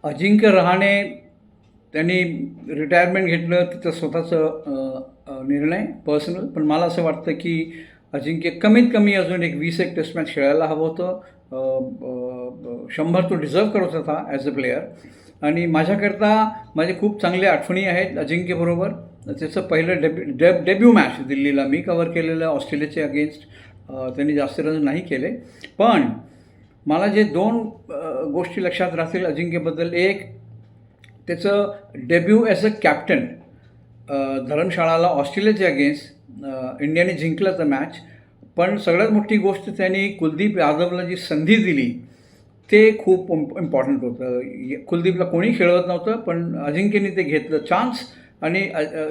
अजिंक्य रहाणे त्यांनी रिटायरमेंट घेतलं तिचं स्वतःचं निर्णय पर्सनल. पण मला असं वाटतं की अजिंक्य कमीत कमी अजून एक 20 टेस्ट मॅच खेळायला हवं होतं. 100 तो डिझर्व करत होता ॲज अ प्लेयर. आणि माझ्याकरता माझे खूप चांगल्या आठवणी आहेत अजिंक्यबरोबर. त्याचं पहिलं डेब्यू मॅच दिल्लीला मी कव्हर केलेलं ऑस्ट्रेलियाच्या अगेन्स्ट. त्यांनी जास्त रन नाही केले. पण मला जे दोन गोष्टी लक्षात राहतील अजिंक्यबद्दल, एक त्याचं डेब्यू ॲज अ कॅप्टन धर्मशाळाला ऑस्ट्रेलियाच्या अगेन्स्ट. इंडियाने जिंकलं तर मॅच. पण सगळ्यात मोठी गोष्ट त्यांनी कुलदीप यादवला जी संधी दिली ते खूप इम्पॉर्टंट होतं. कुलदीपला कोणी खेळवत नव्हतं, पण अजिंक्यने ते घेतलं चान्स आणि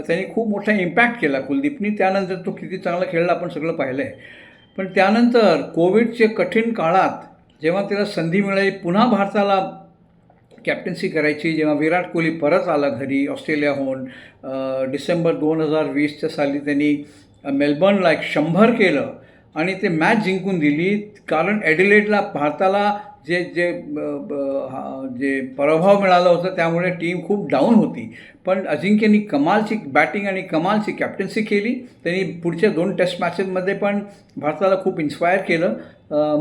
त्यांनी खूप मोठा इम्पॅक्ट केला कुलदीपनी. त्यानंतर तो किती चांगला खेळला आपण सगळं पाहिलं आहे. पण त्यानंतर कोविडच्या कठीण काळात जेव्हा त्याला संधी मिळाली पुन्हा भारताला कॅप्टन्सी करायची, जेव्हा विराट कोहली परत आला घरी ऑस्ट्रेलियाहून, डिसेंबर 2020च्या साली त्यांनी मेलबर्नला 100 केलं आणि ते मॅच जिंकून दिली. कारण ॲडिलेडला भारताला जे जे जे पराभव मिळाला होता त्यामुळे टीम खूप डाऊन होती. पण अजिंक्यनी कमालची बॅटिंग आणि कमालची कॅप्टन्सी केली. त्यांनी पुढच्या 2 टेस्ट मॅचेसमध्ये पण भारताला खूप इन्स्पायर केलं.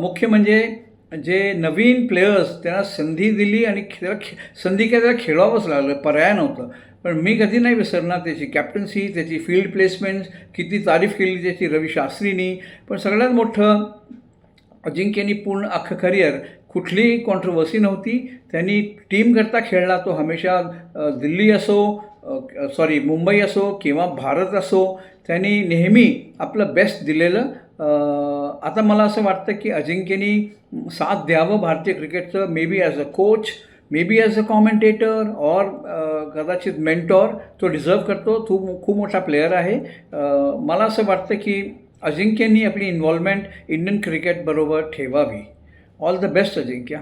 मुख्य म्हणजे जे नवीन प्लेयर्स त्यांना संधी दिली आणि संधी काय त्याला खेळावंच लागलं, पर्याय नव्हतं. पण मी कधी नाही विसरणार त्याची कॅप्टन्सी, त्याची फील्ड प्लेसमेंट, किती तारीफ केली त्याची रवी शास्त्रीनी. पण सगळ्यात मोठं अजिंक्यनी पूर्ण अख्खं करिअर कुठलीही कॉन्ट्रोवर्सी नव्हती. त्यांनी टीमकरता खेळला. तो हमेशा दिल्ली असो मुंबई असो किंवा भारत असो, त्यांनी नेहमी आपलं बेस्ट दिलेलं. आता मला असं वाटतं की अजिंक्यनी साथ द्यावं भारतीय क्रिकेटचं, may be as a coach, may be as a commentator और कदाचित मेंटॉर. तो डिझर्व करतो. तो खूप मोठा प्लेयर आहे. मला असं वाटतं की अजिंक्यनी आपली इन्व्हॉल्वमेंट इंडियन क्रिकेटबरोबर ठेवावी. All the best Ajinkya.